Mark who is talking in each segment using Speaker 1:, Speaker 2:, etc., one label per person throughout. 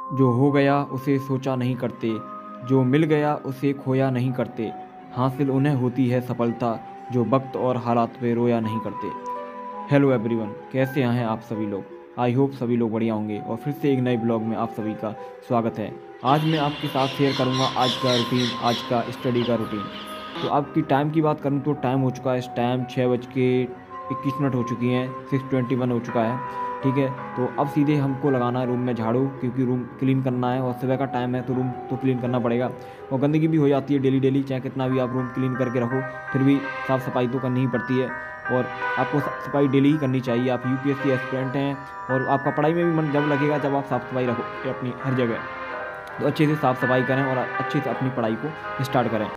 Speaker 1: जो हो गया उसे सोचा नहीं करते, जो मिल गया उसे खोया नहीं करते, हासिल उन्हें होती है सफलता जो वक्त और हालात पे रोया नहीं करते। हेलो एवरीवन, कैसे हैं आप सभी लोग? आई होप सभी लोग बढ़िया होंगे और फिर से एक नए ब्लॉग में आप सभी का स्वागत है। आज मैं आपके साथ शेयर करूंगा आज का रूटीन, आज का स्टडी का रूटीन। तो आपकी टाइम की बात करूं तो टाइम हो चुका है, इस टाइम 6:21 हो चुकी हैं, 6:21 हो चुका है। ठीक है, तो अब सीधे हमको लगाना है रूम में झाड़ू, क्योंकि रूम क्लीन करना है और सुबह का टाइम है तो रूम तो क्लीन करना पड़ेगा। और गंदगी भी हो जाती है डेली डेली, चाहे कितना भी आप रूम क्लीन करके रखो फिर भी साफ़ सफाई तो करनी ही पड़ती है। और आपको साफ सफाई डेली ही करनी चाहिए। आप यूपीएससी एस्पिरेंट हैं और आपका पढ़ाई में भी मन जब लगेगा जब आप साफ़ सफाई रखोगे अपनी हर जगह, तो अच्छे से साफ़ सफाई करें और अच्छे से अपनी पढ़ाई को स्टार्ट करें।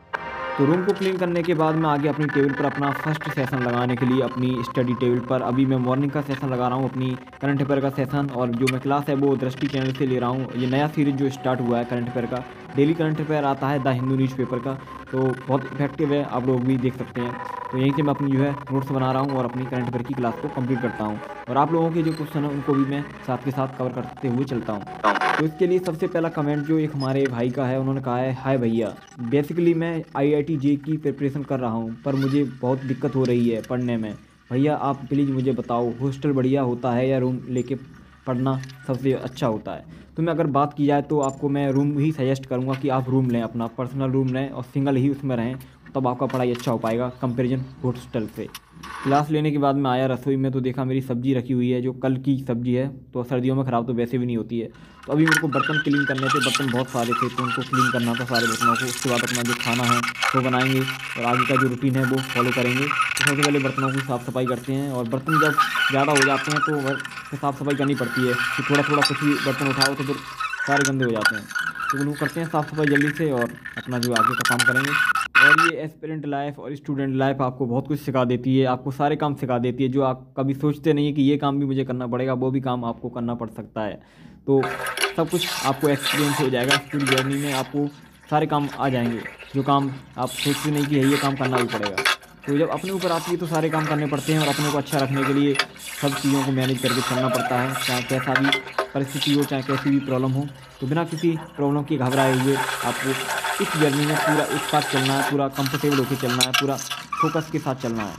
Speaker 1: तो रूम को क्लीन करने के बाद मैं आगे अपनी टेबल पर अपना फर्स्ट सेशन लगाने के लिए अपनी स्टडी टेबल पर अभी मैं मॉर्निंग का सेशन लगा रहा हूँ, अपनी करंट अफेयर का सेशन। और जो मैं क्लास है वो दृष्टि चैनल से ले रहा हूँ। ये नया सीरीज जो स्टार्ट हुआ है करंट अफेयर का, डेली करंट अफेयर आता है द हिंदू न्यूज़पेपर का, तो बहुत इफेक्टिव है, आप लोग भी देख सकते हैं। तो यहीं से मैं अपनी जो है नोट्स बना रहा हूँ और अपनी करंट अफेयर की क्लास को कंप्लीट करता हूँ। और आप लोगों के जो क्वेश्चन हैं उनको भी मैं साथ के साथ कवर करते हुए चलता हूँ। तो इसके लिए सबसे पहला कमेंट जो एक हमारे भाई का है, उन्होंने कहा है, हाय भैया, बेसिकली मैं आईआईटी जे की प्रिपरेशन कर रहा हूँ पर मुझे बहुत दिक्कत हो रही है पढ़ने में। भैया आप प्लीज़ मुझे बताओ, हॉस्टल बढ़िया होता है या रूम लेके पढ़ना सबसे अच्छा होता है? तो मैं अगर बात की जाए तो आपको मैं रूम ही सजेस्ट करूँगा कि आप रूम लें, अपना पर्सनल रूम लें और सिंगल ही उसमें रहें, तब आपका पढ़ाई अच्छा हो पाएगा कंपेरिजन हॉस्टल से। क्लास लेने के बाद मैं आया रसोई में तो देखा मेरी सब्ज़ी रखी हुई है जो कल की सब्ज़ी है, तो सर्दियों में ख़राब तो वैसे भी नहीं होती है। तो अभी मेरे को बर्तन क्लीन करने थे, बर्तन बहुत सारे थे तो उनको क्लीन करना था सारे बर्तनों को। उसके बाद अपना जो खाना है वो बनाएंगे और आगे का जो रूटीन है वो फॉलो करेंगे। तो सबसे पहले बर्तनों की साफ़ सफाई करते हैं और बर्तन जब ज़्यादा हो जाते हैं तो फिर साफ़ सफाई करनी पड़ती है कि थोड़ा थोड़ा कुछ भी बर्तन उठाओ तो फिर सारे गंदे हो जाते हैं। तो उनको करते हैं साफ़ सफाई जल्दी से और अपना जो आगे का काम करेंगे। और ये एस्पिरेंट लाइफ और स्टूडेंट लाइफ आपको बहुत कुछ सिखा देती है, आपको सारे काम सिखा देती है जो आप कभी सोचते नहीं है कि ये काम भी मुझे करना पड़ेगा, वो भी काम आपको करना पड़ सकता है। तो सब कुछ आपको एक्सपीरियंस हो जाएगा, इस पूरी जर्नी में आपको सारे काम आ जाएंगे जो काम आप सोचते नहीं कि ये काम करना भी पड़ेगा। तो जब अपने ऊपर आती है तो सारे काम करने पड़ते हैं और अपने को अच्छा रखने के लिए सब चीज़ों को मैनेज करके चलना पड़ता है, चाहे कैसा भी परिस्थिति हो, चाहे कैसी भी प्रॉब्लम हो। तो बिना किसी प्रॉब्लम के घबराए हुए आपको इस जर्नी में पूरा एक साथ चलना है, पूरा कंफर्टेबल होकर चलना है, पूरा फोकस के साथ चलना है।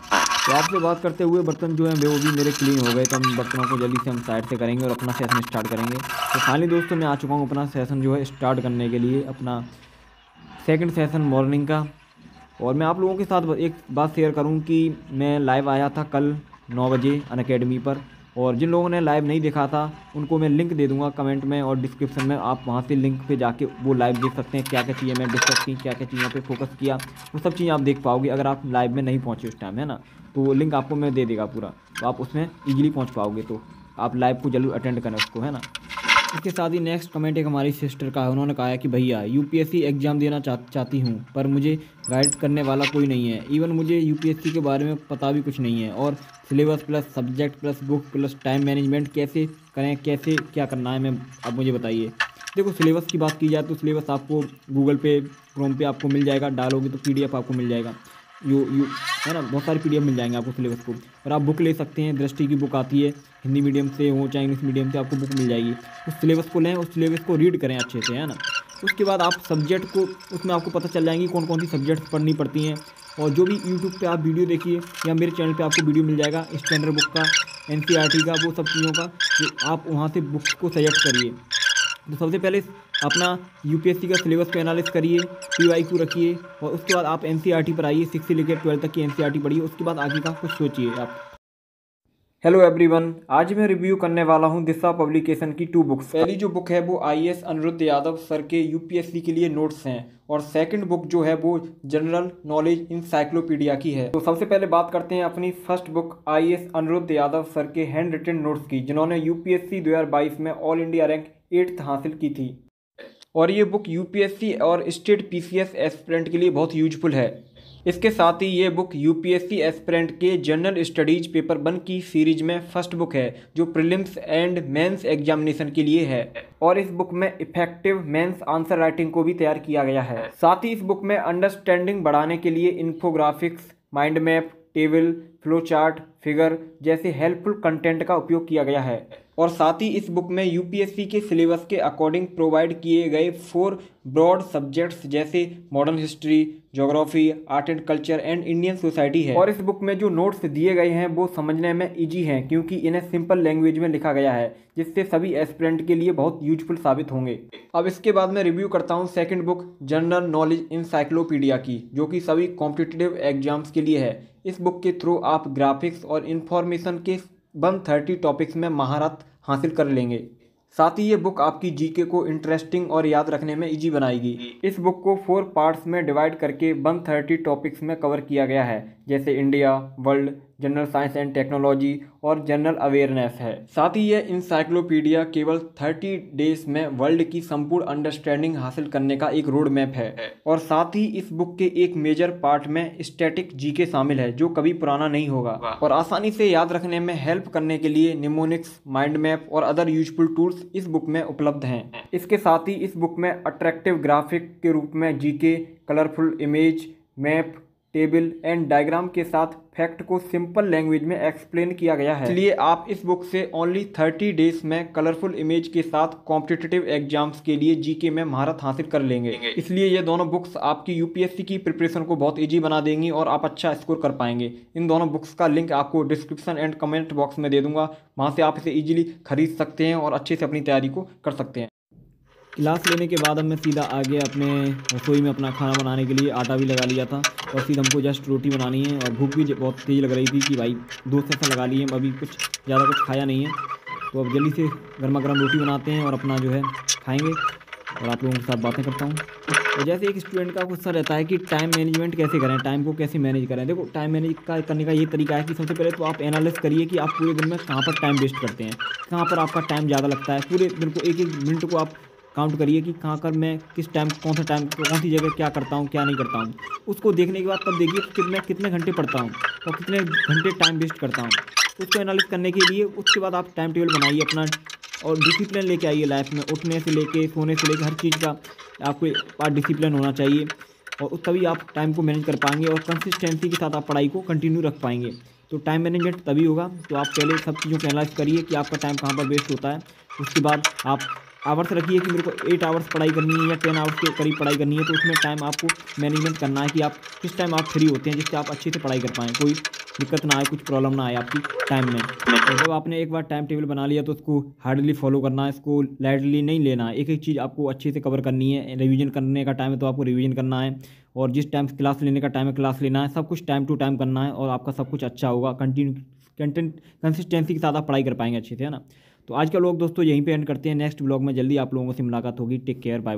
Speaker 1: तो आपसे बात करते हुए बर्तन जो हैं वो भी मेरे क्लीन हो गए, तो हम बर्तनों को जल्दी से हम साइड से करेंगे और अपना सेशन स्टार्ट करेंगे। तो फाइनली दोस्तों मैं आ चुका हूँ अपना सेशन जो है स्टार्ट करने के लिए, अपना सेकंड सेशन मॉर्निंग का। और मैं आप लोगों के साथ एक बात शेयर करूं कि मैं लाइव आया था कल 9 बजे अनअकैडमी पर, और जिन लोगों ने लाइव नहीं देखा था उनको मैं लिंक दे दूंगा कमेंट में और डिस्क्रिप्शन में, आप वहां से लिंक पे जाके वो लाइव देख सकते हैं। क्या क्या चीज़ें मैं डिस्कस की, क्या क्या चीज़ों पे फोकस किया, वो सब चीज़ें आप देख पाओगे अगर आप लाइव में नहीं पहुँचे उस टाइम, है ना। तो वो लिंक आपको मैं दे देगा पूरा, तो आप उसमें ईजिली पहुँच पाओगे। तो आप लाइव को जरूर अटेंड करें उसको, है ना। इसके साथ ही नेक्स्ट कमेंट एक हमारी सिस्टर का है, उन्होंने कहा है कि भैया यूपीएससी एग्ज़ाम देना चाहती हूँ पर मुझे गाइड करने वाला कोई नहीं है, इवन मुझे यूपीएससी के बारे में पता भी कुछ नहीं है, और syllabus plus subject plus book plus time management कैसे करें, कैसे क्या करना है, मैं अब मुझे बताइए। देखो सिलेबस की बात की जाए तो सिलेबस आपको गूगल पे क्रोम पे आपको मिल जाएगा, डालोगे तो पीडीएफ आपको मिल जाएगा, यू है ना, बहुत सारे पीडीएफ मिल जाएंगे आपको सिलेबस को। और आप बुक ले सकते हैं, दृष्टि की बुक आती है, हिंदी मीडियम से हो चाहे इंग्लिश मीडियम से आपको बुक मिल जाएगी। उस सिलेबस को लें, उस सिलेबस को रीड करें अच्छे से, है ना। उसके बाद आप सब्जेक्ट को, उसमें आपको पता चल जाएंगी कौन कौन सी सब्जेक्ट पढ़नी पड़ती हैं। और जो भी यूट्यूब पे आप वीडियो देखिए या मेरे चैनल पे आपको वीडियो मिल जाएगा स्टैंडर्ड बुक का, एनसीईआरटी का, वो सब चीज़ों का, जो आप वहाँ से बुक्स को सजेस्ट करिए। तो सबसे पहले अपना यूपीएससी का सिलेबस को एनालिस करिए, पीवाईक्यू रखिए, और उसके बाद आप एनसीईआरटी पर आइए, 6 से लेकर 12 तक की एनसीईआरटी पढ़िए, उसके बाद आगे का कुछ सोचिए आप। हेलो एवरीवन, आज मैं रिव्यू करने वाला हूं दिशा पब्लिकेशन की 2 बुक्स। पहली जो बुक है वो आईएएस अनिरुद्ध यादव सर के यूपीएससी के लिए नोट्स हैं, और सेकंड बुक जो है वो जनरल नॉलेज इंसाइक्लोपीडिया की है। तो सबसे पहले बात करते हैं अपनी first book IAS Anirudh Yadav sir के हैंड रिटन नोट्स की, जिन्होंने यूपीएससी 2022 में ऑल इंडिया रैंक 8th हासिल की थी। और ये बुक यूपीएससी और स्टेट पीसीएस एस्पिरेंट के लिए बहुत यूजफुल है। इसके साथ ही ये बुक यूपीएससी एस्पिरेंट के जनरल स्टडीज पेपर 1 की सीरीज में फर्स्ट बुक है, जो प्रीलिम्स एंड मेंस एग्जामिनेशन के लिए है। और इस बुक में इफेक्टिव मेंस आंसर राइटिंग को भी तैयार किया गया है। साथ ही इस बुक में अंडरस्टैंडिंग बढ़ाने के लिए infographics, mind map, table, flow chart, figure जैसे हेल्पफुल कंटेंट का उपयोग किया गया है। और साथ ही इस बुक में यूपीएससी के सिलेबस के अकॉर्डिंग प्रोवाइड किए गए 4 ब्रॉड सब्जेक्ट्स जैसे modern history, geography, art and culture and Indian society है। और इस बुक में जो नोट्स दिए गए हैं वो समझने में इजी हैं क्योंकि इन्हें सिंपल लैंग्वेज में लिखा गया है, जिससे सभी एस्पिरेंट के लिए बहुत यूजफुल साबित होंगे। अब इसके बाद मैं रिव्यू करता हूँ second book general knowledge encyclopedia की, जो कि सभी कॉम्पिटिटिव एग्जाम्स के लिए है। इस बुक के थ्रू आप ग्राफिक्स और इंफॉर्मेशन के 130 टॉपिक्स में महारत हासिल कर लेंगे। साथ ही ये बुक आपकी जीके को इंटरेस्टिंग और याद रखने में इजी बनाएगी। इस बुक को 4 पार्ट्स में डिवाइड करके 130 टॉपिक्स में कवर किया गया है, जैसे India, world, general science and technology और जनरल अवेयरनेस है। साथ ही यह इंसाइक्लोपीडिया केवल 30 डेज में वर्ल्ड की संपूर्ण अंडरस्टैंडिंग हासिल करने का एक रोड मैप है। और साथ ही इस बुक के एक मेजर पार्ट में स्टैटिक जीके शामिल है, जो कभी पुराना नहीं होगा। और आसानी से याद रखने में हेल्प करने के लिए निमोनिक्स, माइंड मैप और अदर यूजफुल टूल्स इस बुक में उपलब्ध हैं। इसके साथ ही इस बुक में अट्रैक्टिव ग्राफिक के रूप में GK, colourful image, map, table and diagram के साथ फैक्ट को सिंपल लैंग्वेज में एक्सप्लेन किया गया है। इसलिए आप इस बुक से ओनली 30 डेज में कलरफुल इमेज के साथ कॉम्पिटिटिव एग्जाम्स के लिए जीके में महारत हासिल कर लेंगे। इसलिए ये दोनों बुक्स आपकी यूपीएससी की प्रिपरेशन को बहुत ईजी बना देंगी और आप अच्छा स्कोर कर पाएंगे। इन दोनों बुक्स का लिंक आपको डिस्क्रिप्शन एंड कमेंट बॉक्स में दे दूंगा, वहाँ से आप इसे ईजिली खरीद सकते हैं और अच्छे से अपनी तैयारी को कर सकते हैं। क्लास लेने के बाद अब मैं सीधा आगे अपने रसोई में अपना खाना बनाने के लिए आटा भी लगा लिया था और सीधा हमको जस्ट रोटी बनानी है। और भूख भी बहुत तेज़ लग रही थी कि भाई दोस्त ऐसा लगा लिए, अभी कुछ ज़्यादा कुछ खाया नहीं है, तो अब जल्दी से गर्मा गर्म रोटी बनाते हैं और अपना जो है खाएंगे और आप लोगों के साथ बातें करता हूँ। तो जैसे एक स्टूडेंट का क्वेश्चन रहता है कि टाइम मैनेजमेंट कैसे करें, टाइम को कैसे मैनेज करें। देखो, टाइम मैनेज करने का ये तरीका है कि सबसे पहले तो आप एनालिसिस करिए कि आप पूरे दिन में कहाँ पर टाइम वेस्ट करते हैं, कहाँ पर आपका टाइम ज़्यादा लगता है। पूरे दिन को एक एक मिनट को आप काउंट करिए कि कहाँ कर मैं किस टाइम कौन सी जगह क्या करता हूँ, क्या नहीं करता हूँ। उसको देखने के बाद तब देखिए कि मैं कितने घंटे पढ़ता हूँ और कितने घंटे टाइम वेस्ट करता हूँ। उसको एनालिसिस करने के लिए उसके बाद आप टाइम टेबल बनाइए अपना और डिसिप्लिन लेके आइए लाइफ में। उठने से लेके सोने से लेके हर चीज़ का आपको पास डिसिप्लिन होना चाहिए और तभी आप टाइम को मैनेज कर पाएंगे और कंसिस्टेंसी के साथ आप पढ़ाई को कंटिन्यू रख पाएंगे। तो टाइम मैनेजमेंट तभी होगा। तो आप पहले सब चीज़ों को एनालाइज करिए कि आपका टाइम कहाँ पर वेस्ट होता है। उसके बाद आप आवर्स रखिए कि मेरे को 8 आवर्स पढ़ाई करनी है या 10 आवर्स के करीब पढ़ाई करनी है। तो उसमें टाइम आपको मैनेजमेंट करना है कि आप किस टाइम आप फ्री होते हैं, जिससे आप अच्छे से पढ़ाई कर पाएँ, कोई दिक्कत ना आए, कुछ प्रॉब्लम ना आए आपकी टाइम में। तो जब आपने एक बार टाइम टेबल बना लिया तो उसको हार्डली फॉलो करना है, इसको लाइटली नहीं लेना है। एक एक चीज़ आपको अच्छे से कवर करनी है। रिवीजन करने का टाइम है तो आपको रिवीजन करना है और जिस टाइम क्लास लेने का टाइम है क्लास लेना है। सब कुछ टाइम टू टाइम करना है और आपका सब कुछ अच्छा होगा। कंसिस्टेंसी के साथ आप पढ़ाई कर पाएंगे अच्छे से, है ना। तो आज का व्लॉग दोस्तों यहीं पे एंड करते हैं। नेक्स्ट व्लॉग में जल्दी आप लोगों से मुलाकात होगी। Take care, bye.